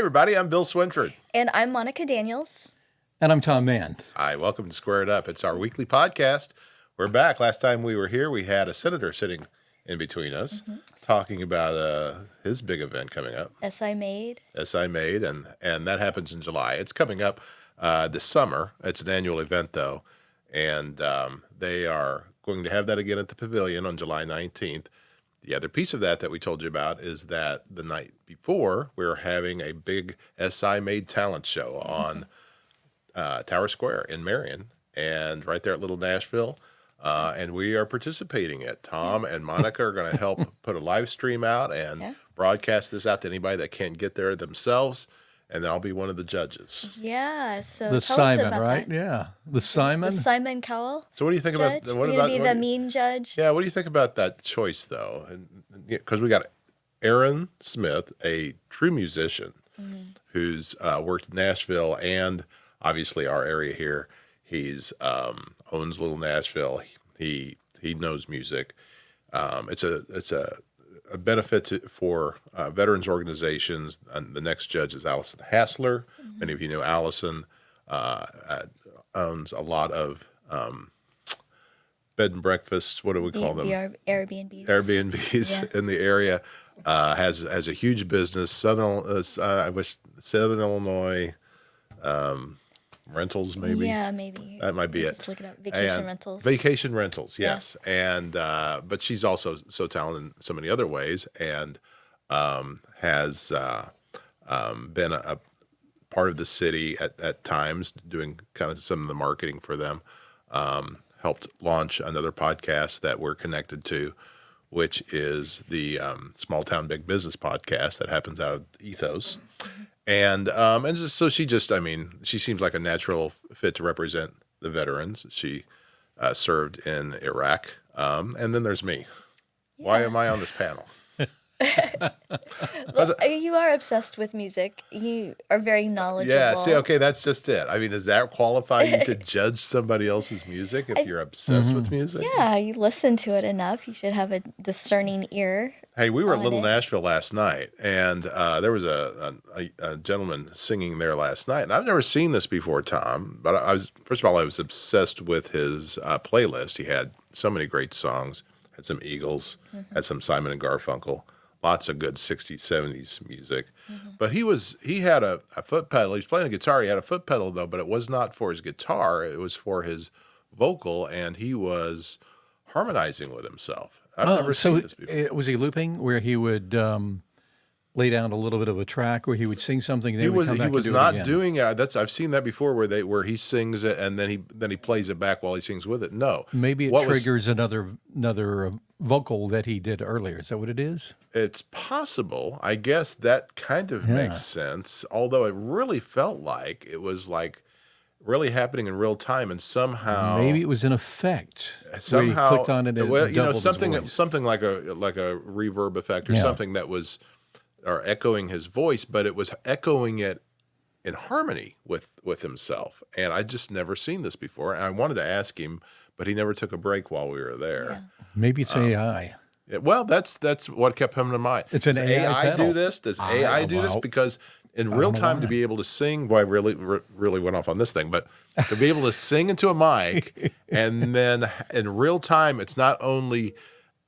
everybody. I'm Bill Swinford. And I'm Monica Daniels. And I'm Tom Mann. Hi, welcome to Square It Up. It's our weekly podcast. We're back. Last time we were here, we had a senator sitting in between us talking about his big event coming up. SI Made. SI Made, and that happens in July. It's coming up this summer. It's an annual event, though, and they are going to have that again at the Pavilion on July 19th. The other piece of that we told you about is that the night before, we're having a big SI Made talent show on Tower Square in Marion, and right there at Little Nashville. And we are participating in it. Tom and Monica are going to help put a live stream out and broadcast this out to anybody that can't get there themselves. And then I'll be one of the judges. Yeah, so The tell Simon, us about right? that. Yeah. The Simon. The Simon Cowell So what do you think judge? about what You're about gonna be the mean judge? Yeah, what do you think about that choice though? Because we got Aaron Smith, a true musician who's worked in Nashville and obviously our area here. He's owns Little Nashville. He knows music. It's a benefit for veterans organizations. And the next judge is Allison Hassler. Many of you know Allison owns a lot of bed and breakfasts. What do we call them? Airbnbs. Airbnbs in the area. Has a huge business. Southern Illinois rentals, maybe. Yeah, maybe. That might be it. Just look it up. Vacation And rentals. Vacation rentals, yes. And but she's also so talented in so many other ways, and has been a part of the city at times, doing kind of some of the marketing for them. Helped launch another podcast that we're connected to, which is the Small Town Big Business podcast that happens out of Ethos. And so she seems like a natural fit to represent the veterans. She served in Iraq. And then there's me. Yeah. Why am I on this panel? Well, you are obsessed with music. You are very knowledgeable. Yeah, see, okay, that's just it. I mean, does that qualify you to judge somebody else's music if you're obsessed with music? Yeah, you listen to it enough. You should have a discerning ear. Hey, we were at Little Nashville last night, and there was a gentleman singing there last night. And I've never seen this before, Tom, but I was obsessed with his playlist. He had so many great songs, had some Eagles, had some Simon and Garfunkel, lots of good 60s, 70s music. But he had a foot pedal. He was playing a guitar. He had a foot pedal, though, but it was not for his guitar. It was for his vocal, and he was harmonizing with himself. I've never seen this before. Was he looping where he would lay down a little bit of a track where he would sing something and then He was not doing I've seen that before where he sings it and then he plays it back while he sings with it. No. Maybe it triggers another vocal that he did earlier. Is that what it is? It's possible. I guess that kind of makes sense. Although it really felt like it was like really happening in real time, and somehow maybe it was an effect. Somehow where he clicked on it and something like a reverb effect or something that was echoing his voice, but it was echoing it in harmony with himself. And I just never seen this before. And I wanted to ask him, but he never took a break while we were there. Yeah. Maybe it's AI. Well, that's what kept coming to mind. It's an AI pedal. do this? Does AI do this? Because in real time, to be able to sing, I really went off on this thing, but to be able to sing into a mic, and then in real time, it's not only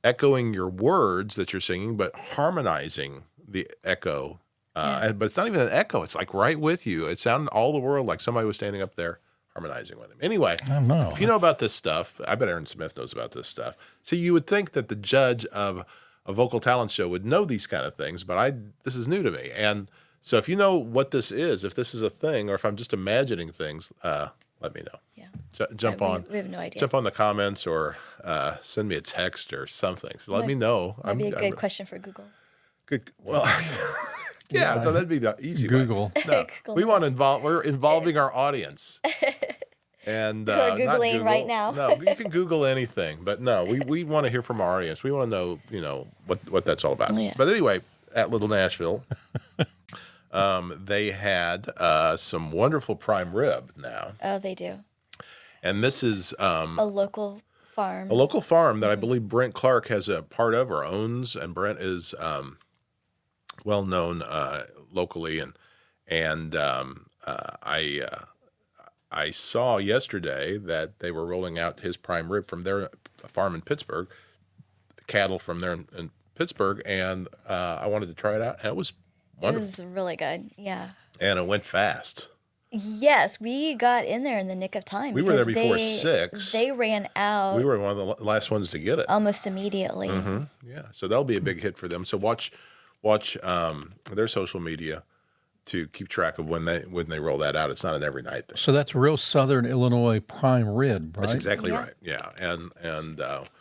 echoing your words that you're singing, but harmonizing the echo. But it's not even an echo. It's like right with you. It sounded all the world like somebody was standing up there harmonizing with him. Anyway, I don't know. If you know about this stuff, I bet Aaron Smith knows about this stuff. So you would think that the judge of a vocal talent show would know these kind of things, but this is new to me. And so if you know what this is, if this is a thing, or if I'm just imagining things, let me know. Yeah. Jump on. We have no idea. Jump on the comments or send me a text or something. So let me know. That'd be a good question for Google. Good. Well, yeah, so that'd be the easy Google. way. No, Google we want to we're involving our audience. And Who are Googling Google, right now. No, you can Google anything, but no, we want to hear from our audience. We want to know, what that's all about. Yeah. But anyway, at Little Nashville, they had some wonderful prime rib now. Oh, they do. And this is A local farm. a local farm that I believe Brent Clark has a part of or owns, and Brent is well known locally And I saw yesterday that they were rolling out his prime rib from their farm in Pittsburgh, the cattle from there in Pittsburgh, and I wanted to try it out. And it was It wonderful, was really good. Yeah. and it went fast. Yes, we got in there in the nick of time. We were there because before 6. They ran out We were one of the last ones to get it. almost immediately. Yeah, so that'll be a big hit for them. So watch their social media to keep track of when they roll that out. It's not an every night thing. So that's real Southern Illinois prime rib, right? That's exactly Yeah. right. Yeah, and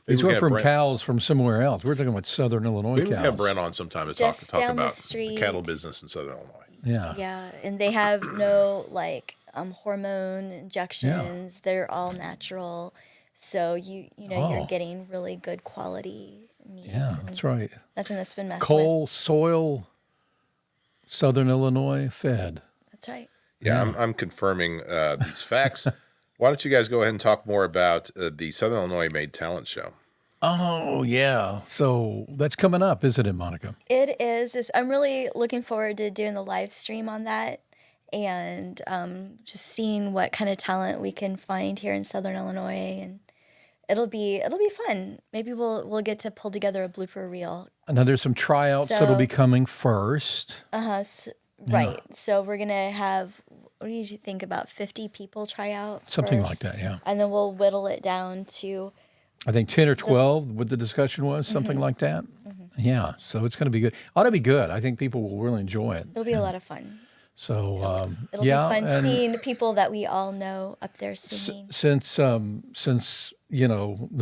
These maybe we were can from have Brent, cows from somewhere else. We're talking about Southern Illinois maybe we can have cows. Brent on sometime to Just talk down the about the street. cattle business in Southern Illinois. Yeah. Yeah, and they have no hormone injections. They're all natural. So you're getting really good quality meat. Yeah, and that's right. Nothing that's been messed with. Coal, soil, Southern Illinois fed. That's right. Yeah, I'm confirming these facts. Why don't you guys go ahead and talk more about the Southern Illinois Made Talent Show? Oh, yeah. So that's coming up, isn't it, Monica? It is. I'm really looking forward to doing the live stream on that and just seeing what kind of talent we can find here in Southern Illinois, and it'll be fun. Maybe we'll get to pull together a blooper reel. And then there's some tryouts that'll So- be coming first. Right. So we're gonna have, what do you think, about 50 people try out? Something first? like that, yeah. And then we'll whittle it down to I think 10 or 12, what the discussion was, something like that. Yeah, so it's going to be good. Ought to be good. I think people will really enjoy it. it'll be a lot of fun. So, It'll yeah. be fun and seeing people that we all know up there singing. since the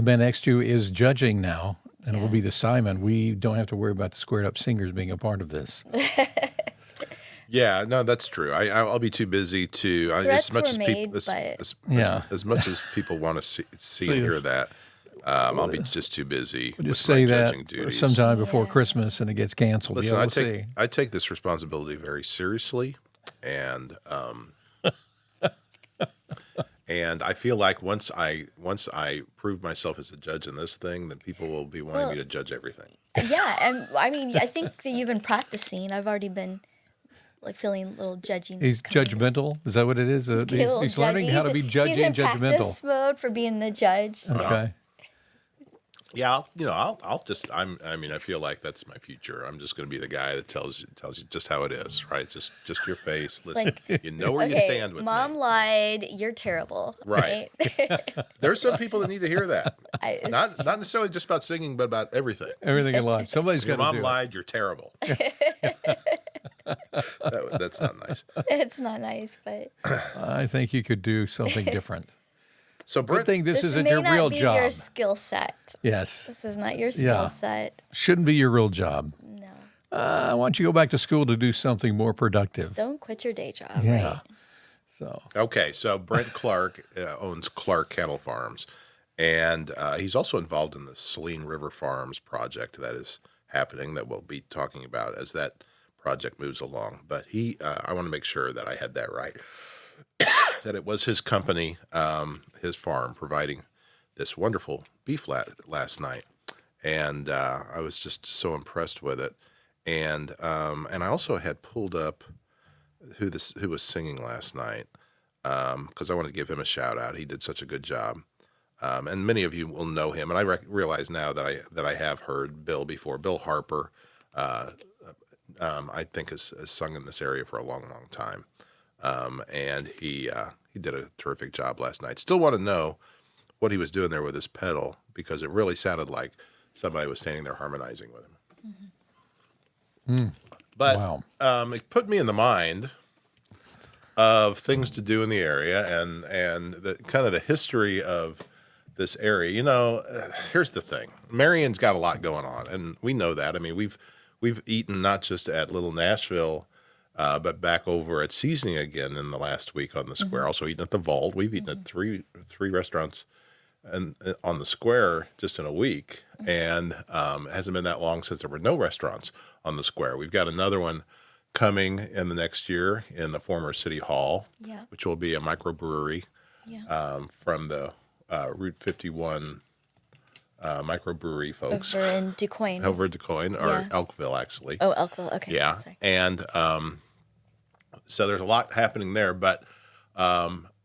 man next to you is judging now, and it will be the Simon, we don't have to worry about the Squared Up Singers being a part of this. Yeah, no, that's true. I'll be too busy to Threats as much were as made, people but- as much as people want to see and hear that. I'll be just too busy with Just my say that judging duties. sometime before Christmas and it gets canceled. Listen, Yeah, I we'll see. take this responsibility very seriously, and and I feel like once I prove myself as a judge in this thing, then people will be wanting me to judge everything. Yeah, and I mean, I think that you've been practicing. I've already been feeling a little judging. He's judgmental. Is that what it is? He's learning how to be judgy He's in and judgmental. practice mode for being a judge. Okay. Yeah, I feel like that's my future. I'm just going to be the guy that tells you just how it is, right? Just your face. Listen, you know where you Okay, stand with Mom me. lied. You're terrible. Right. There's some people that need to hear that. It's- Not necessarily just about singing, but about everything. Everything in life. Somebody's Your got to mom do it. lied. You're terrible. That's not nice. It's not nice, but I think you could do something different. So Good Brent, thing this this isn't may your not real be job. your skill set. Yes. This is not your skill Yeah. set. Shouldn't be your real job. No. Why don't you go back to school to do something more productive? Don't quit your day job. Yeah. Right? So, okay, so Brent Clark owns Clark Cattle Farms, and he's also involved in the Saline River Farms project that is happening that we'll be talking about as that project moves along. But I want to make sure that I had that right, that it was his company, his farm, providing this wonderful beef last night, and I was just so impressed with it. And I also had pulled up who was singing last night, because I wanted to give him a shout out. He did such a good job, and many of you will know him. And I realize now that I have heard Bill before. Bill Harper, I think has sung in this area for a long, long time, and he did a terrific job last night. Still want to know what he was doing there with his pedal, because it really sounded like somebody was standing there harmonizing with him. But wow. it put me in the mind of things to do in the area and the kind of the history of this area. Here's the thing: Marion's got a lot going on, and we know that. I mean, we've eaten not just at Little Nashville, but back over at Seasoning again in the last week on the square. Also eaten at the Vault. We've eaten at three restaurants and on the square just in a week, and it hasn't been that long since there were no restaurants on the square. We've got another one coming in the next year in the former City Hall, Yeah. which will be a microbrewery Yeah. from the Route 51 microbrewery folks Over in DuQuoin. over at DuQuoin, or Yeah. Elkville, actually. Oh, Elkville. Okay. Yeah, Sorry. and So there's a lot happening there, but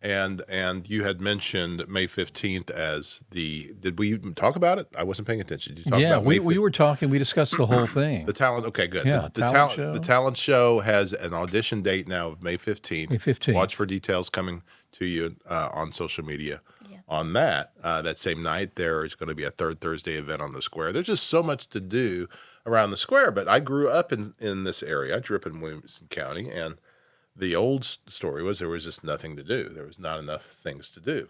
and you had mentioned May 15th as did we talk about it? I wasn't paying attention. Did you talk Yeah, about we were talking. We discussed the whole thing. the talent? Okay, good. Yeah, The talent show has an audition date now of May 15th. May 15th. Watch for details coming to you on social media. On that same night, there is going to be a third Thursday event on the square. There's just so much to do around the square. But I grew up in this area. I grew up in Williamson County, and the old story was there was just nothing to do. There was not enough things to do.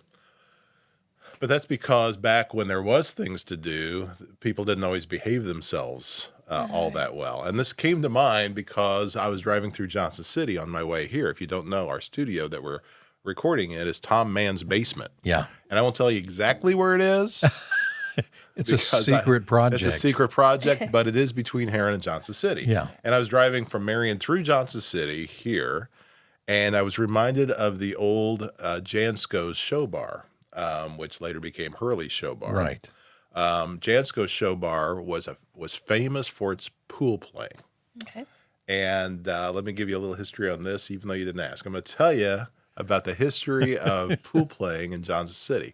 But that's because back when there was things to do, people didn't always behave themselves all that well. And this came to mind because I was driving through Johnson City on my way here. If you don't know, our studio that we're recording in is Tom Mann's basement. Yeah. And I won't tell you exactly where it is. It's a secret project. It's a secret project, but it is between Heron and Johnson City. Yeah. And I was driving from Marion through Johnson City here, and I was reminded of the old Jansco's Show Bar, which later became Hurley's Show Bar. Right. Jansco's Show Bar was famous for its pool playing. Okay. And let me give you a little history on this, even though you didn't ask. I'm going to tell you about the history of pool playing in Johnson City.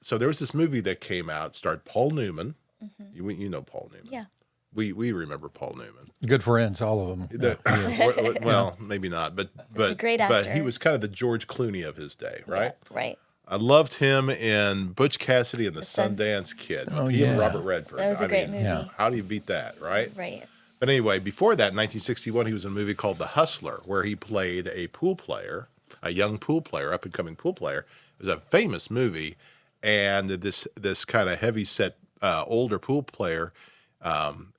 So there was this movie that came out, starred Paul Newman. You know Paul Newman. Yeah. We remember Paul Newman. Good friends, all of them. Well, maybe not, but a great but he actor. was kind of the George Clooney of his day, right? Yeah, right. I loved him in Butch Cassidy and the Sundance Kid with he and yeah. Robert Redford. That was a great movie. yeah. How do you beat that, right? Right. But anyway, before that, in 1961, he was in a movie called The Hustler, where he played a pool player, a young pool player, up-and-coming pool player. It was a famous movie, and this kind of heavy-set older pool player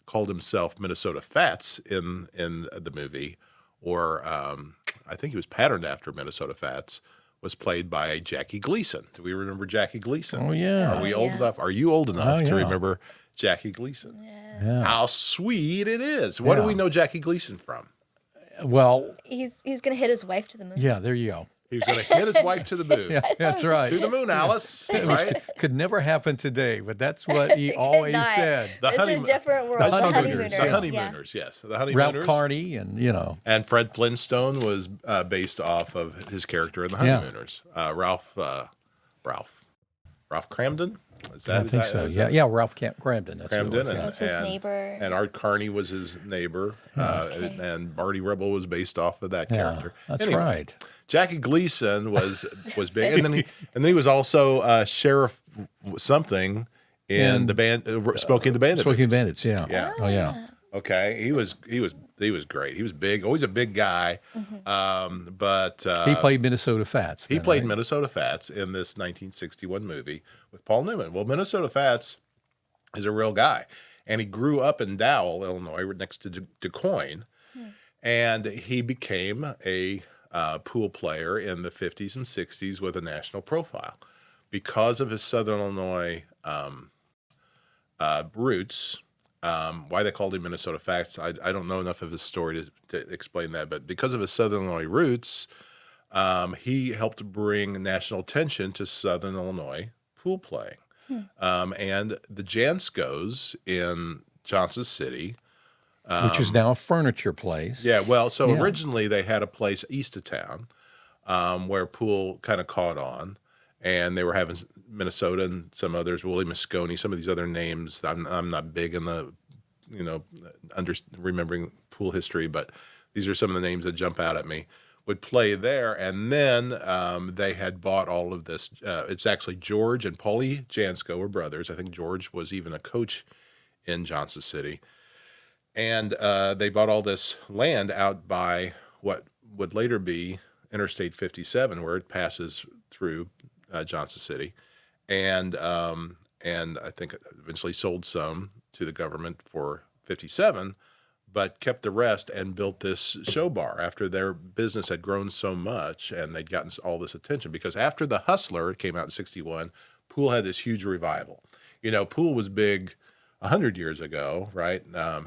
called himself Minnesota Fats in the movie, or I think he was patterned after Minnesota Fats, was played by Jackie Gleason. Do we remember Jackie Gleason? Oh, yeah. Are we Oh, old yeah. enough? Are you old enough Oh, to yeah. remember Jackie Gleason? Yeah. How sweet it is. What do Yeah. we know Jackie Gleason from? Well, He was gonna hit his wife to the moon. yeah, there you go. He was going to hit his wife to the moon. Yeah, that's right. To the moon, Alice. Right? Could never happen today, but that's what he always not. said. It's a different world. The The honeymooners, honeymooners. The yeah. honeymooners, yes. The Ralph honeymooners. Carney, and And Fred Flintstone was based off of his character in The Yeah. Honeymooners. Ralph Cramden? Is that, I is think that- so. is Yeah, that- yeah. Ralph Cramden. That's what it Cramden was, and, yeah. Was his neighbor. And Art Carney was his neighbor. And Marty Ribble was based off of that character. That's Anyway, right. Jackie Gleason was big, and then he was also Sheriff something in the band, Smokey and the Bandit. Smoking movies. Bandits. Yeah. Yeah. Oh yeah. Okay, he was great. He was big, always a big guy. But He played Minnesota Fats. he then, played right? Minnesota Fats in this 1961 movie with Paul Newman. Well, Minnesota Fats is a real guy, and he grew up in Dowell, Illinois, right next to DuQuoin, and he became a pool player in the 50s and 60s with a national profile because of his Southern Illinois roots. Why they called him Minnesota Fats, I don't know enough of his story to explain that, but because of his Southern Illinois roots, he helped bring national attention to Southern Illinois pool playing. And the Jansco's in Johnson City, which is now a furniture place. yeah, well, so Yeah. originally they had a place east of town where pool kind of caught on, and they were having Minnesota and some others, Willie Moscone, some of these other names. I'm not big in the, remembering pool history, but these are some of the names that jump out at me. Would play there, and then they had bought all of this. It's actually George and Paulie Jansco were brothers. I think George was even a coach in Johnson City. And they bought all this land out by what would later be Interstate 57, where it passes through Johnson City, and I think eventually sold some to the government for 57, but kept the rest and built this show bar after their business had grown so much and they'd gotten all this attention. Because after The Hustler came out in 61, pool had this huge revival. Pool was big 100 years ago, right?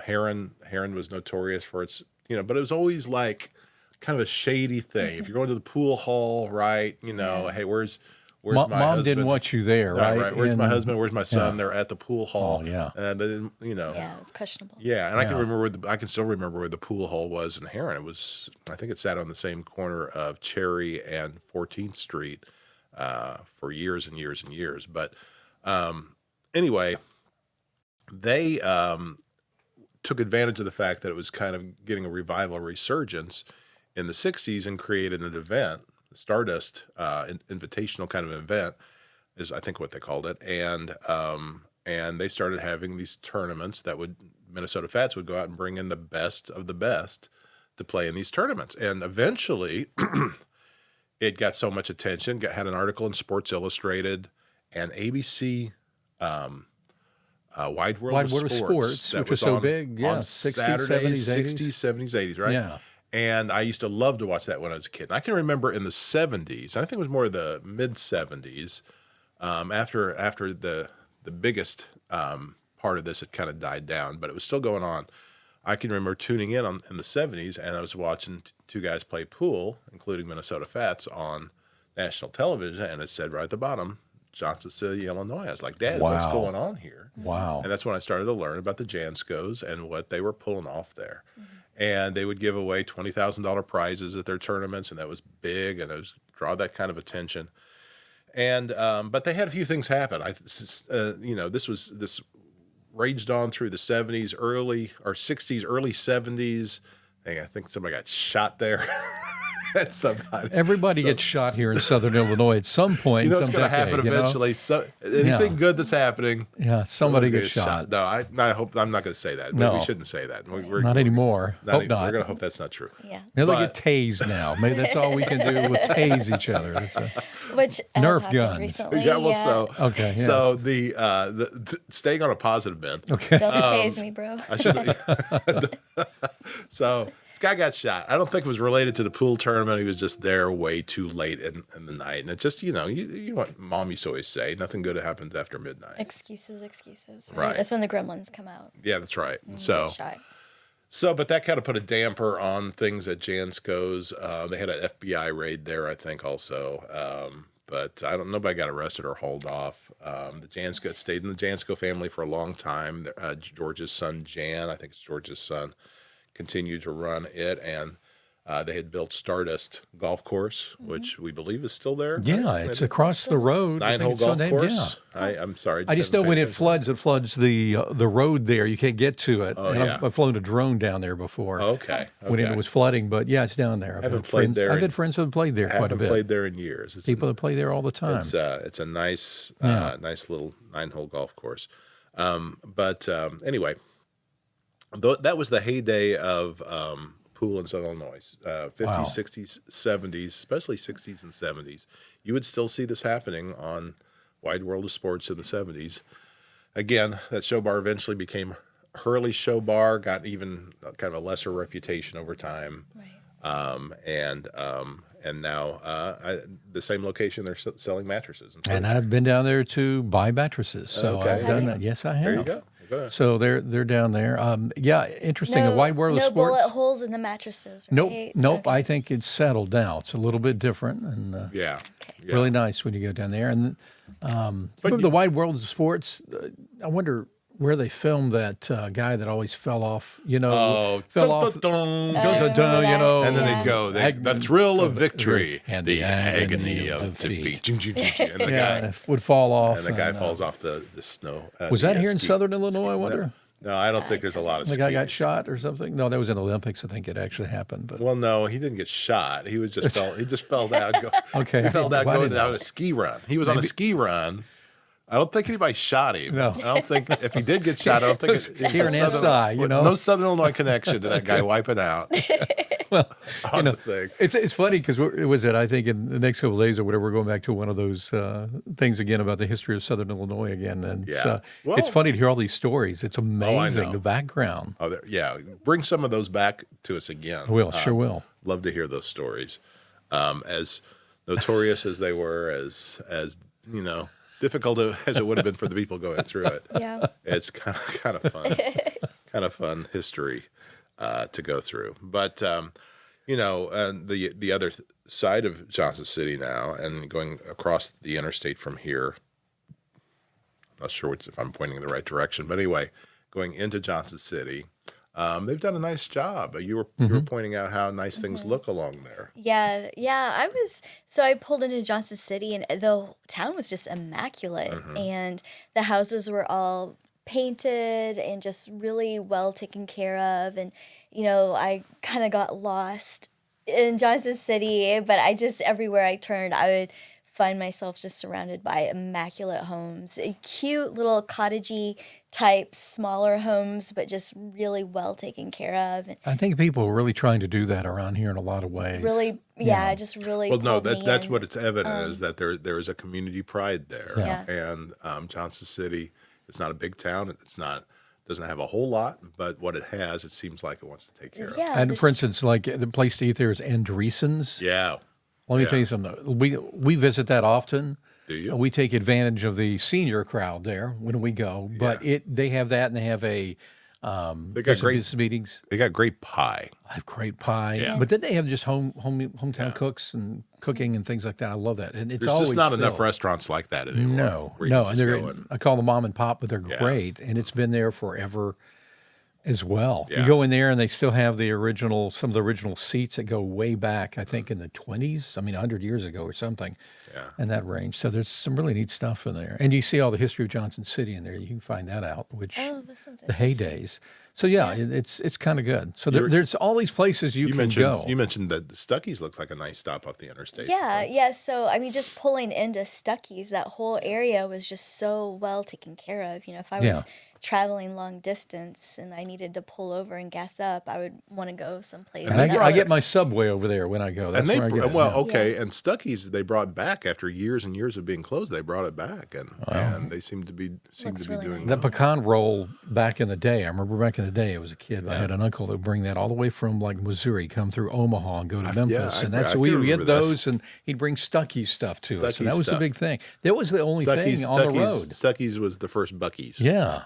Heron was notorious for its, but it was always like kind of a shady thing. If you're going to the pool hall, right? Hey, where's Where's my Mom husband? didn't want you there, right? Right. Where's my And- husband? Where's my son? yeah. They're at the pool hall. Oh, yeah. And they didn't, Yeah, it was questionable. Yeah, and I can Yeah. remember I can still remember where the pool hall was in Heron. It was, I think it sat on the same corner of Cherry and 14th Street for years and years and years. But anyway, they took advantage of the fact that it was kind of getting a revival, resurgence in the 60s, and created an event, the Stardust Invitational kind of event, is I think what they called it, and they started having these tournaments that Minnesota Fats would go out and bring in the best of the best to play in these tournaments, and eventually it got so much attention, had an article in Sports Illustrated and ABC. Wide World of Sports, that which was so big, yeah, on 60s, Saturdays, 70s, 60s, 70s, 80s, right? Yeah. And I used to love to watch that when I was a kid. And I can remember in the 70s, I think it was more the mid 70s, after the biggest part of this had kind of died down, but it was still going on. I can remember tuning in in the 70s, and I was watching two guys play pool, including Minnesota Fats, on national television, and it said right at the bottom, Johnson City, Illinois. I was like, Dad, what's Wow. going on here? Wow. And that's when I started to learn about the Janskos and what they were pulling off there. And they would give away $20,000 prizes at their tournaments, and that was big, and it was draw that kind of attention. And but they had a few things happen. This raged on through the 70s, early 70s. I think somebody got shot there. Everybody gets shot here in Southern Illinois at some point. It's some going to happen decade, eventually. So anything good that's happening, Yeah, somebody gets gets shot. No, I hope I'm not going to say that. No. We shouldn't say that. Not anymore. Hope We're not. going to hope that's not true. Yeah. Maybe they but- get tased now. Maybe that's all we can do. We'll tase each other. Which has Nerf happened guns. recently. Yeah, well, so Okay, yes. So the staying on a positive bent. Okay. Don't tase me, bro. I should. So this guy got shot. I don't think it was related to the pool tournament. He was just there way too late in the night, and it just you know what Mom used to always say: nothing good happens after midnight. Excuses, excuses. Right. That's when the gremlins come out. Yeah, that's right. and So. get shot. But that kind of put a damper on things at Jansko's. They had an FBI raid there, I think, also. But nobody got arrested or hauled off. The Jansko stayed in the Jansko family for a long time. George's son, Jan, I think it's George's son, continued to run it. And they had built Stardust Golf Course, which we believe is still there. Yeah, it's across the road. I think Nine-hole it's so golf named- course. Yeah. I'm sorry. I just know haven't when paid it floods the road there. You can't get to it. And yeah. I've flown a drone down there before. Okay. When it was flooding, but yeah, it's down there. Haven't played there I've in- had friends who have played there quite a haven't bit. played there in years. It's People that play there all the time. It's a nice nice little 9-hole golf course. Anyway, that was the heyday of pool in Southern Illinois. 50s, Wow. 60s, 70s, especially 60s and 70s. You would still see this happening on Wide World of Sports in the 70s. Again, that show bar eventually became Hurley Show Bar, got even kind of a lesser reputation over time. Right. And now the same location they're selling mattresses. And I've been down there to buy mattresses. So Okay. I've done that. Yes, I have. There you go. Good. So they're down there. Yeah, interesting. A wide world no of sports. bullet holes in the mattresses, right? Nope. Okay. I think it's settled now. It's a little bit different and Yeah. really nice when you go down there. And But remember the wide world of sports. I wonder where they filmed that guy that always fell off. Fell off. dun, dun, dun. Dun, dun, dun, that. And then Yeah. they go, the thrill of victory and the agony of defeat. And the Yeah, guy, it would fall off. and the guy falls off the snow. Was the that here in ski- Southern Illinois? I wonder. No, I don't think there's a lot of The guy got skis. shot or something. No, that was in the Olympics. I think it actually happened. But Well, no, he didn't get shot. He just fell down. Okay. He fell down Well, I going didn't know. down a ski run. He was on a ski run. I don't think anybody shot him. No. I don't think if he did get shot, I don't think it was Here a in Southern- SI, no Southern Illinois connection to that guy wiping out well, on the thing. it's funny because it was I think in the next couple of days or whatever we're going back to one of those things again about the history of Southern Illinois again, and Yeah. Well- it's funny to hear all these stories. It's amazing know. the background. Oh, yeah. Bring some of those back to us again. I will, sure will. Love to hear those stories. As notorious as they were, as difficult as it would have been for the people going through it. Yeah. It's kind of fun, kind of fun history to go through. But You know, and the other side of Johnson City now, and going across the interstate from here. Not sure if I'm pointing in the right direction, but anyway, going into Johnson City, they've done a nice job. You were pointing out how nice things look along there. Yeah, yeah. I pulled into Johnson City, and the town was just immaculate, and the houses were all painted and just really well taken care of. And I kind of got lost in Johnson City, but everywhere I turned, I would find myself just surrounded by immaculate homes, cute little cottagey type smaller homes, but just really well taken care of. And I think people are really trying to do that around here in a lot of ways. really, just really. Well, no, pulled me that's in. what it's evident is that there is a community pride there, Yeah. and Johnson City, it's not a big town. Doesn't have a whole lot, but what it has, it seems like it wants to take care of. Yeah, And there's- for instance, like the place to eat there is Andreessen's. Yeah. Let me Yeah. tell you something. We visit that often. Do you? We take advantage of the senior crowd there when we go. But they have that, and they have a They got there's some great. business meetings. They got great pie. I have great pie. Yeah. But then they have just hometown cooks and cooking and things like that. I love that. And it's There's always just not enough filled. restaurants like that anymore. No, where you no, can and just they're go and- I call them mom and pop, but they're Yeah. great, and it's been there forever as well. Yeah. You go in there, and they still have some of the original seats that go way back. I think in the 20s. I mean, 100 years ago or something, Yeah. in that range. So there's some really neat stuff in there, and you see all the history of Johnson City in there. You can find that out, which Oh, that sounds the interesting. heydays. So yeah, it's kind of good. So there's all these places you can go. You mentioned that the Stuckey's looks like a nice stop off the interstate. Yeah, yeah. So just pulling into Stuckey's, that whole area was just so well taken care of. If I was Yeah. traveling long distance and I needed to pull over and gas up, I would want to go someplace. And I get my Subway over there when I go. That's And they where I get it. well, Yeah. okay, and Stuckey's they brought back after years and years of being closed. They brought it back, and they seem to be Looks really doing nice. That pecan roll back in the day. I remember back in the day, I was a kid. I had an uncle that would bring that all the way from like Missouri, come through Omaha and go to Memphis, and that's I we can would get remember this. those, and he'd bring Stuckey's stuff to us, and Stuckey's that was the stuff. big thing. That was the only thing on the road. Stuckey's was the first Buc-ee's. Yeah.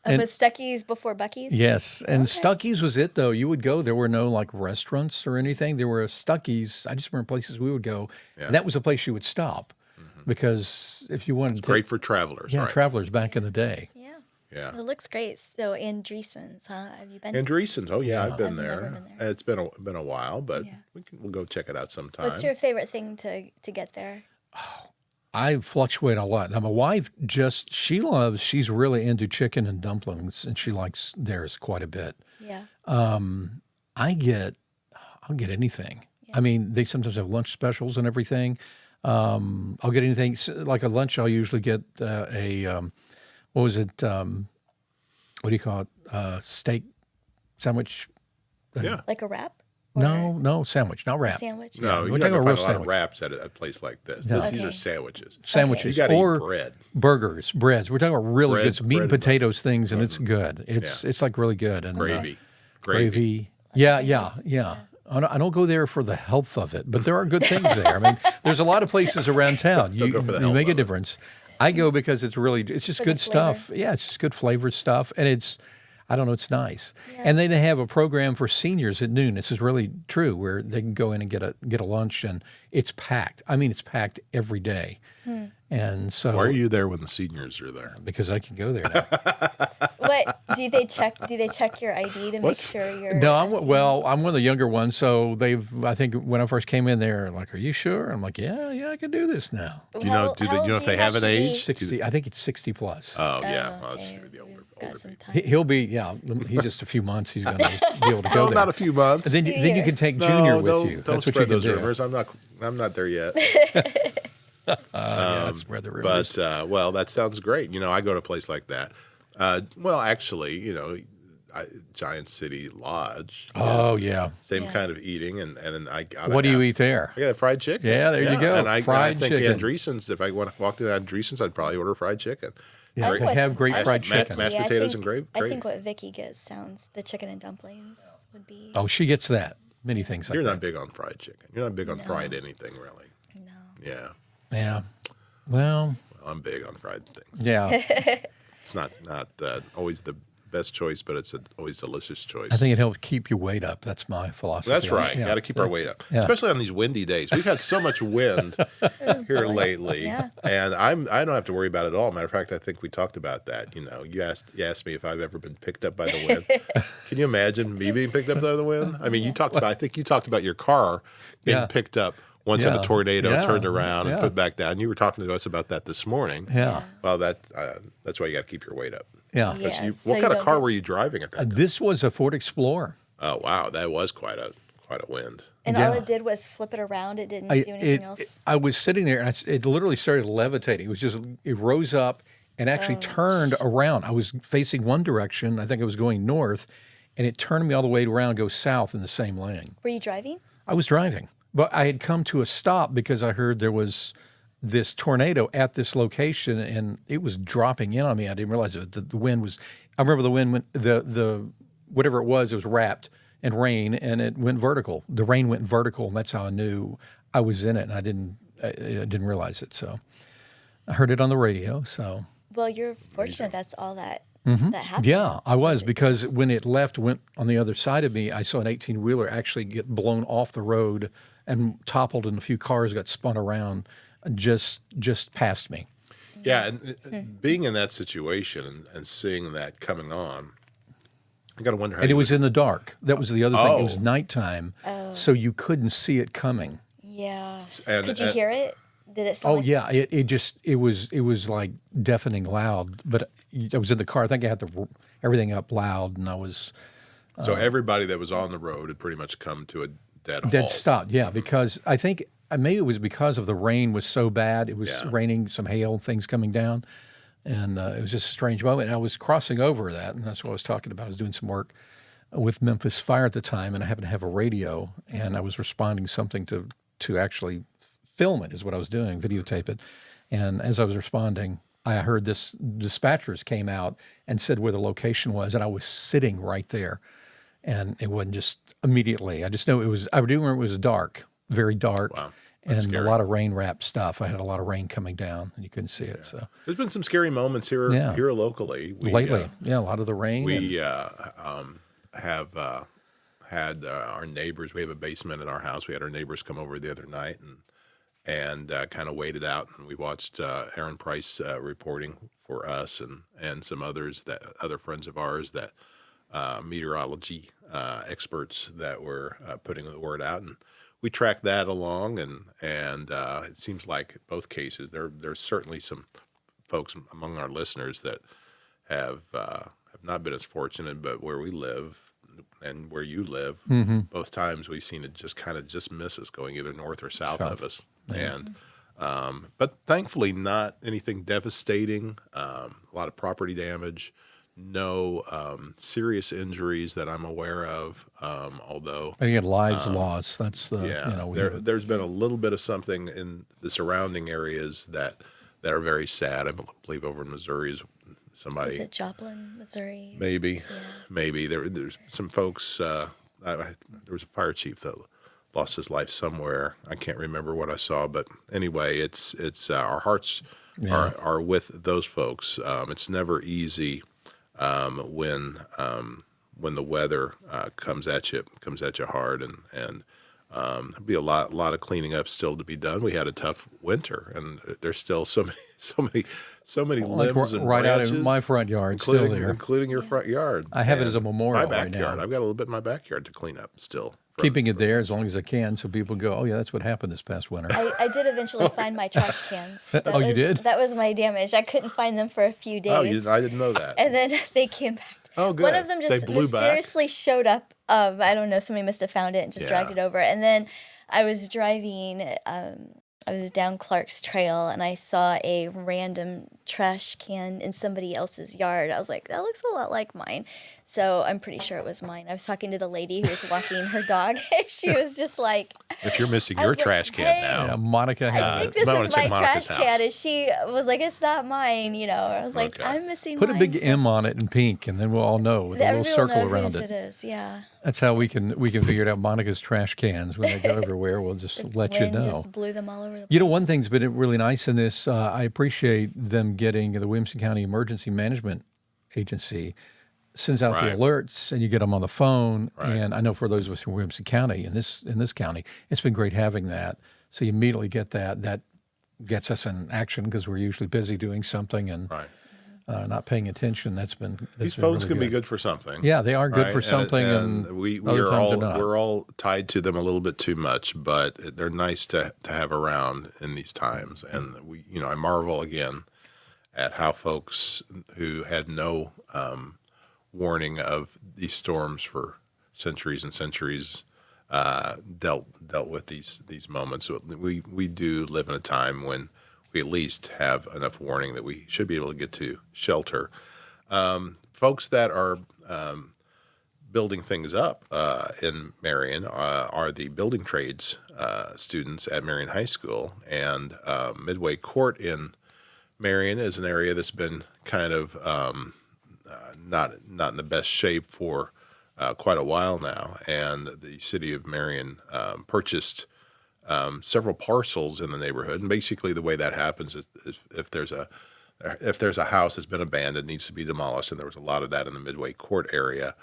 And- was Stuckey's before Buc-ee's? Yes, and Stuckey's was it though. You would go. There were no like restaurants or anything. There were Stuckey's. I just remember places we would go. Yeah. And that was a place you would stop because if you wanted to Great for travelers, yeah, right? travelers back in the day. Yeah. Yeah. It looks great. So Andreessen's, huh? Have you been? Andreessen's. Oh yeah, I've been I've never there. been there. It's been a while, but Yeah. we'll go check it out sometime. What's your favorite thing to get there? I fluctuate a lot. Now my wife she's really into chicken and dumplings, and she likes theirs quite a bit. Yeah. I'll get anything. I mean, they sometimes have lunch specials and everything. I'll get anything like a lunch. I'll usually get what was it? What do you call it? Steak sandwich. yeah. Like a wrap? No, sandwich, not wrap. Sandwich? No, we're you're talking not about gonna roast find a lot of sandwich. wraps at a place like this. No. These are Okay. sandwiches. Sandwiches You got to or eat bread. burgers, breads. We're talking about really Bread, good meat bread and and potatoes things, and it's good. It's like really good and Gravy. gravy. Yeah. I don't go there for the health of it, but there are good things there. I mean, there's a lot of places around town. You go for the you health make a of it. difference. I go because it's just For the good stuff. Yeah, it's just good flavored stuff, and I don't know, it's nice. And then they have a program for seniors at noon. This is really true, where they can go in and get a lunch, and it's packed. I mean, it's packed every day. And so, Why are you there when the seniors are there? because I can go there now. What do they check? Do they check your ID to make sure you're? No, a I'm senior? I'm one of the younger ones, so I think when I first came in there, like, are you sure? I'm like, yeah, I can do this now. Do you know? Do you know if they have an age? 60, I think it's 60 plus. Oh yeah, well, okay. it's the older Got some people. time. He'll be, he's just a few months. He's going to be able to go Oh, there. not a few months. And then you can years. take No, Junior with don't, you. Don't That's what spread you can those do. rumors. I'm not there yet. Yeah, spread the rumors. But well, that sounds great. I go to a place like that. Well, actually, Giant City Lodge. Oh, is yeah. same Yeah. kind of eating, and I got. What do you eat there? I got a fried chicken. Yeah, there you go. And I Fried think chicken. Andreessen's. If I want to walk to Andreessen's, I'd probably order fried chicken. Yeah, I they think have great I fried think chicken. Mashed Vicky, potatoes think- and I gravy. think what Vicky gets sounds the chicken and dumplings would be. Oh, she gets that. Many things like You're that. not big on fried chicken. You're not big on fried anything, really. No. Yeah, Yeah. Well, I'm big on fried things. yeah. It's not always the best choice, but it's always delicious choice. I think it helps keep your weight up. That's my philosophy. That's right. Yeah. Got to keep our weight up, Yeah. especially on these windy days. We've had so much wind here lately, Yeah. and I don't have to worry about it at all. Matter of fact, I think we talked about that. You know, you asked me if I've ever been picked up by the wind. Can you imagine me being picked up by the wind? I mean, I think you talked about your car being Yeah. picked up once in a Yeah. tornado, Yeah. turned around and Yeah. put back down. You were talking to us about that this morning. Yeah. Well, that's why you got to keep your weight up. Yeah. 'Cause Yeah, you- so what you kind of don't car get- were you driving at that time? This was a Ford Explorer. Oh wow, that was quite a wind. And Yeah. all it did was flip it around. It didn't I, do anything else. I was sitting there and it literally started levitating. It rose up and actually turned around. I was facing one direction. I think I was going north, and it turned me all the way around, go south in the same lane. Were you driving? I was driving, but I had come to a stop because I heard there was this tornado at this location, and it was dropping in on me. I didn't realize it. The wind was. I remember the wind went the whatever it was wrapped in rain, and it went vertical. The rain went vertical, and that's how I knew I was in it, and I didn't realize it. So I heard it on the radio. So Well, you're fortunate that's all that that happened. yeah, I was, because when it went on the other side of me, I saw an 18-wheeler actually get blown off the road and toppled, and a few cars got spun around just past me. Yeah, and being in that situation and seeing that coming on, I got to wonder how. And you it was in the dark. That was the other thing. It Oh. was nighttime, so you couldn't see it coming. Yeah. And- Could you and- hear it? Did it sound Oh like yeah, it was like deafening loud. But I was in the car. I think I had everything up loud, and I was So everybody that was on the road had pretty much come to a dead dead halt. stop. Yeah, because I think maybe it was because of the rain was so bad. It was Yeah. raining, some hail, things coming down, and it was just a strange moment. And I was crossing over that, and that's what I was talking about. I was doing some work with Memphis Fire at the time, and I happened to have a radio, and I was responding something to actually film it is what I was doing, videotape it. And as I was responding, I heard this dispatchers came out and said where the location was, and I was sitting right there. And it wasn't just immediately. I just know it was. I do remember it was dark, very dark, Wow, that's and scary. a lot of rain wrapped stuff. I had a lot of rain coming down, and you couldn't see it. So There's been some scary moments here Yeah. locally. lately, yeah, a lot of the rain. We have had our neighbors. We have a basement in our house. We had our neighbors come over the other night and kind of waited out, and we watched Aaron Price reporting for us and some other friends of ours that meteorology experts that were putting the word out, and we tracked that along, and it seems like both cases there's certainly some folks among our listeners that have not been as fortunate, but where we live and where you live, both times we've seen it just miss us, going either north or south of us. And but thankfully not anything devastating. A lot of property damage, no serious injuries that I'm aware of. Although Again, lives lost. That's the yeah, we there's been a little bit of something in the surrounding areas that are very sad. I believe over in Missouri is somebody. was it Joplin, Missouri? Maybe there's some folks. There was a fire chief that lost his life somewhere. I can't remember what I saw, but anyway, it's our hearts are with those folks. It's never easy when the weather comes at you hard, and there'll be a lot of cleaning up still to be done. We had a tough winter, and there's still so many Like limbs and right out branches, in my front yard, still there. including your front yard. I have it And as a memorial My right backyard. now. I've got a little bit in my backyard to clean up still. Keeping it there as long as I can, so people go, oh yeah, that's what happened this past winter. I did eventually find my trash cans. Oh, you did? That was my damage. I couldn't find them for a few days. Oh, I didn't know that. And then they came back. Oh, good. One of them They just blew back? mysteriously showed up. I don't know. Somebody must have found it and just dragged Yeah. it over. And then I was driving. I was down Clark's Trail and I saw a random trash can in somebody else's yard. I was like, that looks a lot like mine. So I'm pretty sure it was mine. I was talking to the lady who was walking her dog. She was just like, If you're missing I your was like, trash can hey. now, Yeah, Monica I had think it. this might wanna is my check trash Monica's can. house. And she was like, it's not mine. I was like, Okay. I'm missing Put a mine. big So M on it in pink, and then we'll all know with a little everyone will circle know around whose it. it is. Yeah. That's how we can figure it out. Monica's trash cans when they go everywhere. We'll just let you Wind know. just blew them all over the place. You know, one thing's been really nice in this. I appreciate them getting the Williamson County Emergency Management Agency sends out Right. the alerts, and you get them on the phone. Right. And I know for those of us in Williamson County, in this county, it's been great having that. So you immediately get that. That gets us in action because we're usually busy doing something and Right. not paying attention. That's These been phones really can be good for something. Yeah, they are good right? for something, and we other are times all they're not. we're all tied to them a little bit too much, but they're nice to have around in these times. And I marvel again at how folks who had no warning of these storms for centuries and centuries dealt with these moments. We do live in a time when we at least have enough warning that we should be able to get to shelter. Folks that are building things up in Marion are the building trades students at Marion High School, and Midway Court in Marion is an area that's been kind of not in the best shape for quite a while now, and the city of Marion purchased several parcels in the neighborhood. And basically, the way that happens is if there's a house that's been abandoned, needs to be demolished, and there was a lot of that in the Midway Court area,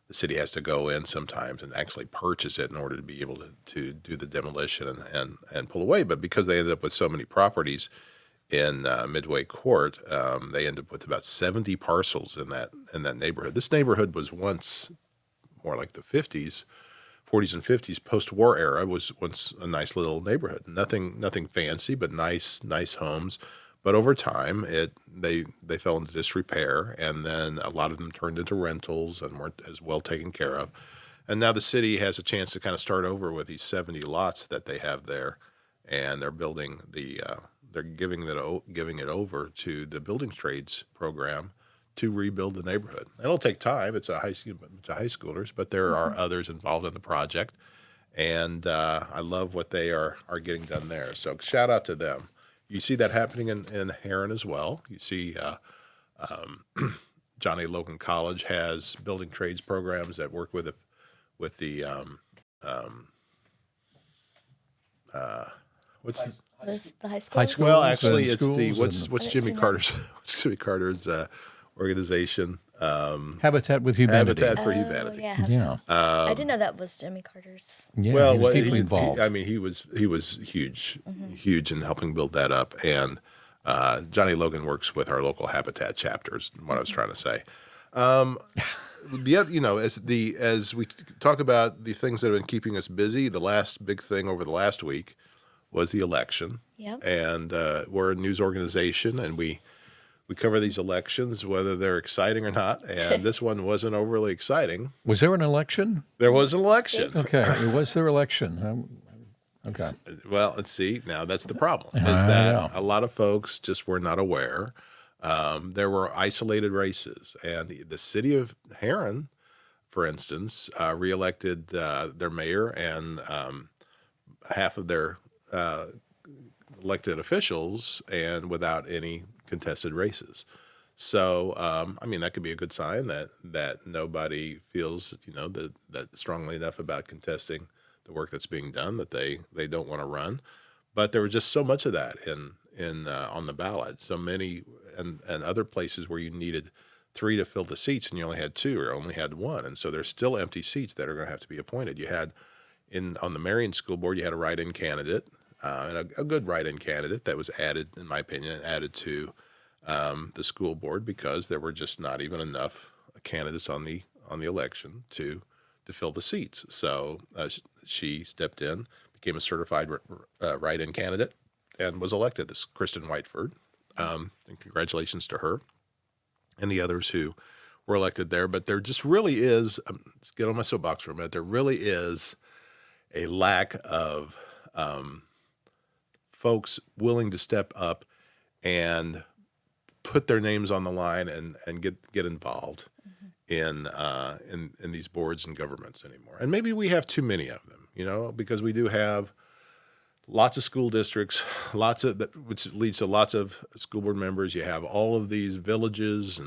the city has to go in sometimes and actually purchase it in order to be able to do the demolition and pull away. But because they ended up with so many properties in Midway Court, they ended up with about 70 parcels in that neighborhood. This neighborhood was once more like the 40s and 50s, post-war era, was once a nice little neighborhood. Nothing fancy, but nice homes. But over time, they fell into disrepair, and then a lot of them turned into rentals and weren't as well taken care of. And now the city has a chance to kind of start over with these 70 lots that they have there, and they're building they're giving it over to the building trades program to rebuild the neighborhood. It'll take time. It's a high schoolers, but there are others involved in the project, and I love what they are getting done there. So shout out to them. You see that happening in Heron as well. You see John A. Logan College has building trades programs that work with the what's The high school. High school. well, actually, and it's the schools what's I Jimmy didn't see Carter's organization, Habitat with Humanity. Habitat for Oh, Humanity. yeah. Yeah, I didn't know that was Jimmy Carter's. yeah. Well, he was deeply involved. he was huge in helping build that up. And Johnny Logan works with our local Habitat chapters. What I was trying to say. As we talk about the things that have been keeping us busy, the last big thing over the last week was the election. Yep. And we're a news organization, and we cover these elections, whether they're exciting or not. And this one wasn't overly exciting. Was there an election? There was an election. Okay, it was their election. Okay. Well, let's see. Now that's the problem. I Is that know. a lot of folks just were not aware. There were isolated races, and the city of Heron, for instance, reelected their mayor and half of their elected officials, and without any contested races. So, that could be a good sign that nobody feels, that strongly enough about contesting the work that's being done that they don't want to run. But there was just so much of that in on the ballot, so many, and other places where you needed 3 to fill the seats and you only had 2 or only had 1, and so there's still empty seats that are going to have to be appointed. You had on the Marion School Board, you had a write-in candidate, and a good write-in candidate that was added, in my opinion, to the school board because there were just not even enough candidates on the election to fill the seats. So she stepped in, became a certified write-in candidate, and was elected. This is Kristen Whiteford, and congratulations to her and the others who were elected there. But there just really is, let's get on my soapbox for a minute, there really is a lack of folks willing to step up and put their names on the line and get involved in these boards and governments anymore. And maybe we have too many of them, because we do have lots of school districts, which leads to lots of school board members. You have all of these villages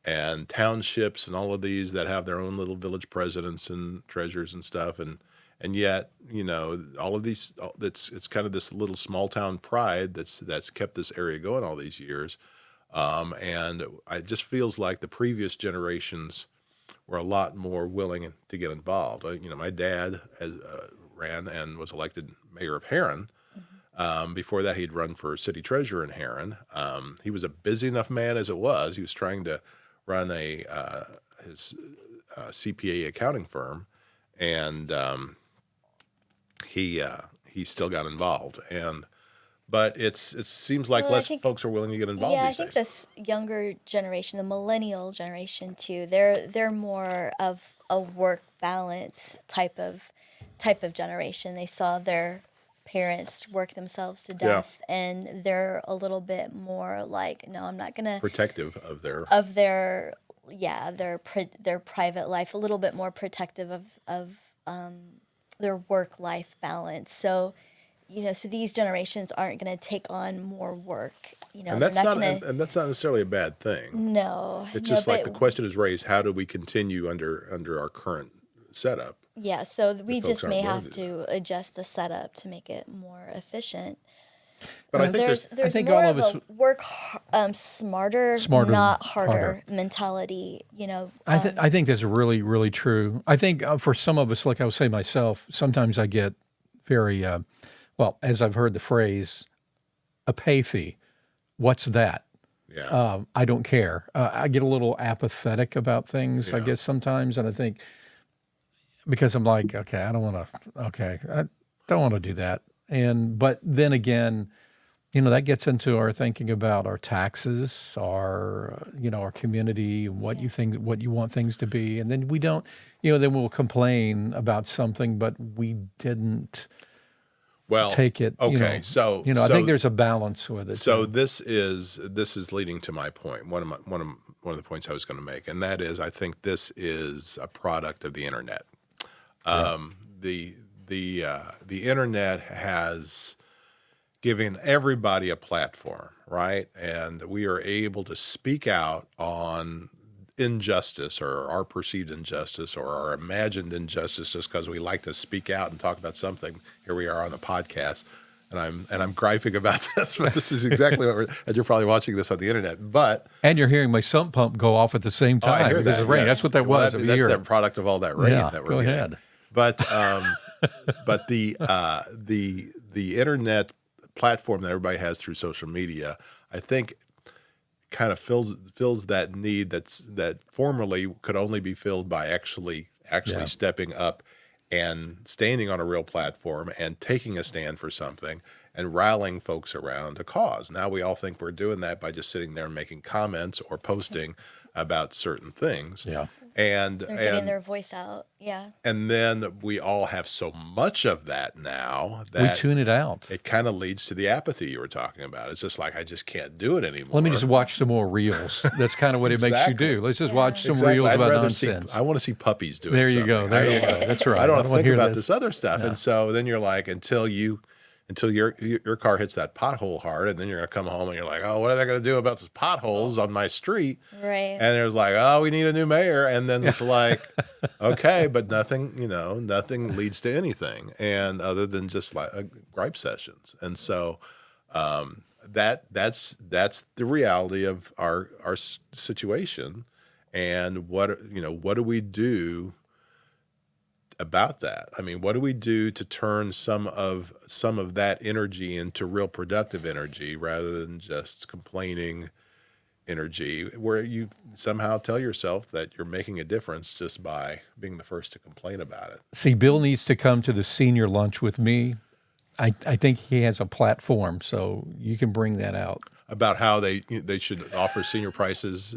and townships and all of these that have their own little village presidents and treasurers and stuff. And yet, all of these, it's kind of this little small town pride that's kept this area going all these years. And it just feels like the previous generations were a lot more willing to get involved. My dad ran and was elected mayor of Heron. Before that, he'd run for city treasurer in Heron. He was a busy enough man as it was. He was trying to run his CPA accounting firm, and he still got involved. But it seems like less folks are willing to get involved. Yeah, I these think days. this younger generation, the millennial generation too, they're more of a work balance type of generation. They saw their parents work themselves to death, and they're a little bit more like, no, I'm not gonna Protective of their their private life, a little bit more protective of their work life balance. So, so these generations aren't going to take on more work. and that's and that's not necessarily a bad thing. No, It's just like the question is raised: how do we continue under our current setup? Yeah, so we folks just aren't may willing have to do to adjust the setup to make it more efficient. But I think There's think more all of of us- a work smarter, Smarter, not harder harder. mentality. I think that's really, really true. I think for some of us, like I would say myself, sometimes I get very, as I've heard the phrase, apathy. What's that? yeah. I don't care. I get a little apathetic about things, I Yeah. guess, sometimes. And I think because I'm like, okay, I don't want to do that. But then again, that gets into our thinking about our taxes, our community, and what you want things to be. And then we don't, then we'll complain about something, but we didn't Well, take it. okay. So I think there's a balance with it. So this is leading to my point. One of the points I was going to make, and that is, I think this is a product of the internet. The internet has given everybody a platform, right? And we are able to speak out on injustice or our perceived injustice or our imagined injustice just because we like to speak out and talk about something. Here we are on the podcast. And I'm griping about this, but this is exactly what and you're probably watching this on the internet. But and you're hearing my sump pump go off at the same time I hear because that, of rain. yes. That's what that Well, was. that's the product of all that rain Yeah, that we're go getting. ahead. But the internet platform that everybody has through social media, I think, kind of fills that need that formerly could only be filled by actually stepping up and standing on a real platform and taking a stand for something and rallying folks around a cause. Now we all think we're doing that by just sitting there and making comments or posting about certain things. Yeah. And they're getting their voice out. Yeah. and then we all have so much of that now We that tune it out. it kind of leads to the apathy you were talking about. It's just like, I just can't do it anymore. Let me just watch some more reels. That's kind of what it makes you Exactly. do. Let's just watch some Exactly. reels I'd about rather nonsense. I want to see puppies doing There something. you go. There you go. That's right. I don't wanna think hear about this other stuff. And so then you're like, until your car hits that pothole hard, and then you're going to come home and you're like, oh, what are they going to do about those potholes on my street? Right. And there's like, oh, we need a new mayor. And then it's like, okay, but nothing leads to anything. And other than just like gripe sessions. And so that's the reality of our situation. And what do we do about that? I mean, what do we do to turn some of that energy into real productive energy rather than just complaining energy, where you somehow tell yourself that you're making a difference just by being the first to complain about it? See, Bill needs to come to the senior lunch with me. I think he has a platform, so you can bring that out. About how they should offer senior prices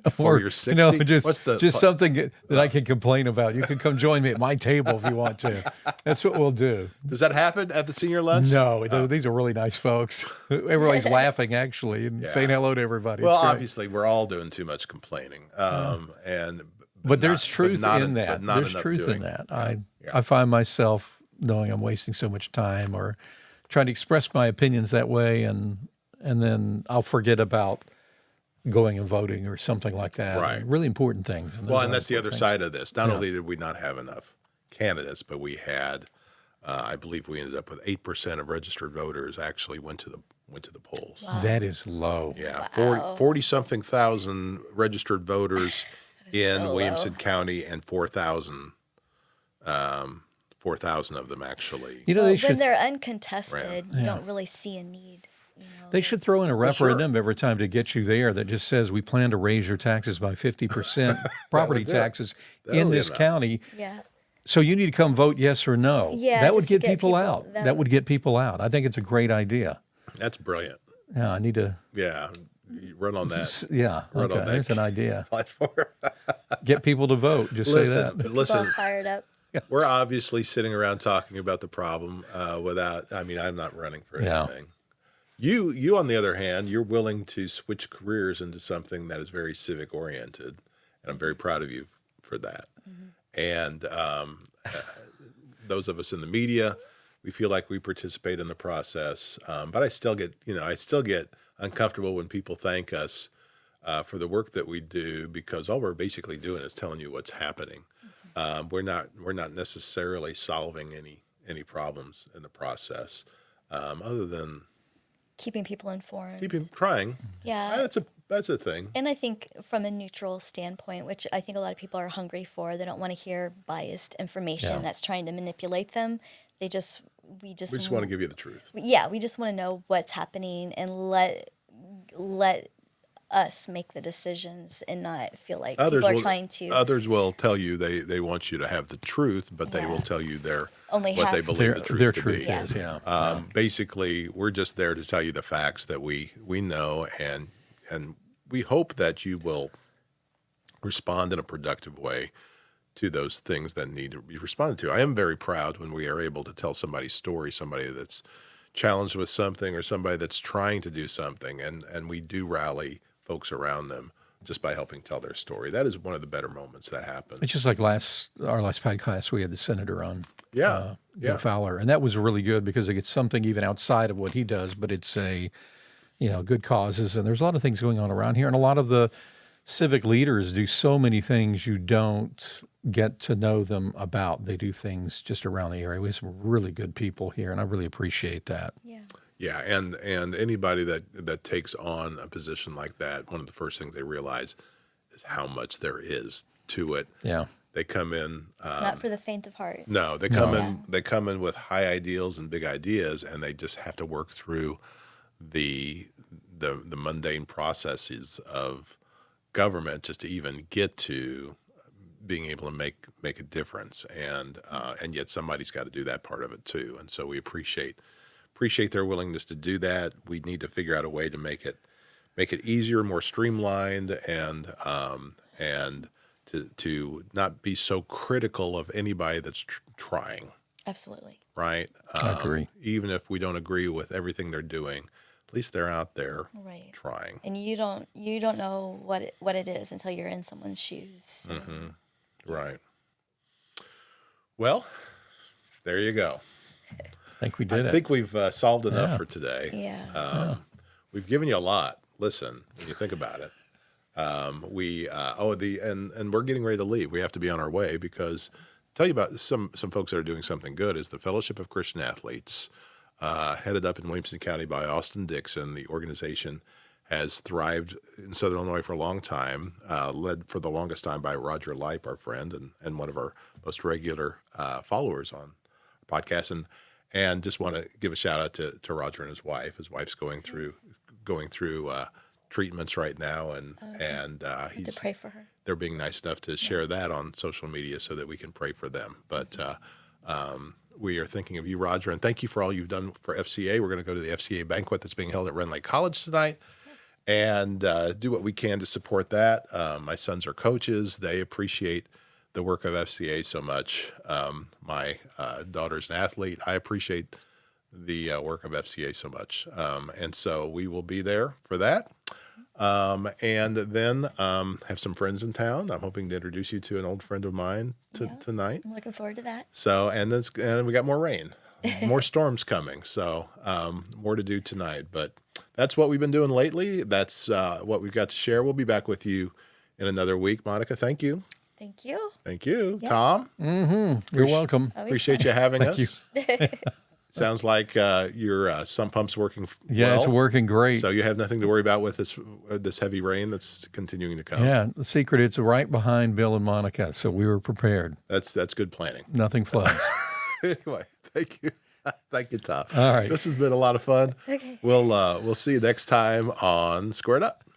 before Or, you're 60. just something that I can complain about. You can come join me at my table if you want to. That's what we'll do. Does that happen at the senior lunch? No, these are really nice folks. Everybody's laughing actually and saying hello to everybody. Well, It's great. obviously, we're all doing too much complaining, But there's truth in that. There's truth in that. I find myself knowing I'm wasting so much time or trying to express my opinions that way, and then I'll forget about going and voting or something like that. Right. Really important things. Well, and that's the other side of this. Not only did we not have enough candidates, but we had, I believe we ended up with 8% of registered voters actually went to went to the polls. Wow. That is low. Yeah, Wow. 40 something thousand registered voters in so Williamson low. County, and 4,000 of them actually. You know, Well, they when should they're uncontested, you Yeah. don't really see a need. they should throw in a sure. referendum every time to get you there that just says we plan to raise your taxes by 50%, property do it. taxes That'll in be this enough. county. Yeah. So you need to come vote yes or no. Yeah, that would just to get get people people- out. that That would get people out. I think it's a great idea. That's brilliant. Yeah, I need to. Yeah, you run on that Yeah, Right on okay. that. There's an idea. platform. Get people to vote. Just say that. People Listen. fired up. We're obviously sitting around talking about the problem without. I mean, I'm not running for Yeah. anything. You, on the other hand, you're willing to switch careers into something that is very civic oriented, and I'm very proud of you for that. And those of us in the media, we feel like we participate in the process, but I still get uncomfortable when people thank us for the work that we do, because all we're basically doing is telling you what's happening. We're not necessarily solving any problems in the process, other than Keeping people informed. trying. Yeah. That's a thing. And I think from a neutral standpoint, which I think a lot of people are hungry for, they don't want to hear biased information Yeah. that's trying to manipulate them. We just We just want to give you the truth. yeah, we just want to know what's happening and let us make the decisions and not feel like people are trying to Others will tell you they want you to have the truth, but they Yeah. will tell you Only what they half. believe the truth Their to truth be. is, yeah. Basically, we're just there to tell you the facts that we know, and we hope that you will respond in a productive way to those things that need to be responded to. I am very proud when we are able to tell somebody's story, somebody that's challenged with something or somebody that's trying to do something, and we do rally folks around them just by helping tell their story. That is one of the better moments that happen. It's just like our last podcast, we had the senator on, Yeah, Joe Fowler, and that was really good because it gets something even outside of what he does, but it's good causes, and there's a lot of things going on around here, and a lot of the civic leaders do so many things you don't get to know them about. They do things just around the area. We have some really good people here, and I really appreciate that. yeah. Yeah, and anybody that takes on a position like that, one of the first things they realize is how much there is to it. Yeah. They come in. It's not for the faint of heart. No, they come in. They come in with high ideals and big ideas, and they just have to work through the mundane processes of government just to even get to being able to make a difference. And yet somebody's got to do that part of it too. And so we appreciate their willingness to do that. We need to figure out a way to make it easier, more streamlined, and to not be so critical of anybody that's trying. Absolutely. Right? I agree. Even if we don't agree with everything they're doing, at least they're out there Right. trying. And you don't know what it is until you're in someone's shoes. So. Right. Well, there you go. I think we did I it. think we've solved enough Yeah. for today. Yeah. We've given you a lot. Listen, when you think about it, and we're getting ready to leave. We have to be on our way because tell you about some folks that are doing something good is the Fellowship of Christian Athletes, headed up in Williamson County by Austin Dixon. The organization has thrived in Southern Illinois for a long time, led for the longest time by Roger Leip, our friend, and one of our most regular followers on our podcast. And just want to give a shout out to Roger and his wife. His wife's going through treatments right now, and To pray for her. they're being nice enough to share that on social media so that we can pray for them. But we are thinking of you, Roger, and thank you for all you've done for FCA. We're going to go to the FCA banquet that's being held at Rend Lake College tonight and do what we can to support that. My sons are coaches. They appreciate the work of FCA so much. My daughter's an athlete. I appreciate the work of FCA so much. And so we will be there for that. And then have some friends in town. I'm hoping to introduce you to an old friend of mine tonight. I'm looking forward to that. So, and we got more rain, more storms coming. So, more to do tonight. But that's what we've been doing lately. That's what we've got to share. We'll be back with you in another week. Monica, thank you. Thank you. Thank you. Yeah. Tom, You're welcome. Always appreciate you having us. Sounds like your sump pump's working Yeah, well. it's working great. So you have nothing to worry about with this heavy rain that's continuing to come. Yeah, the secret, it's right behind Bill and Monica, so we were prepared. That's good planning. Nothing floods. Anyway, thank you. Thank you, Tom. All right. This has been a lot of fun. Okay. We'll see you next time on Squared Up.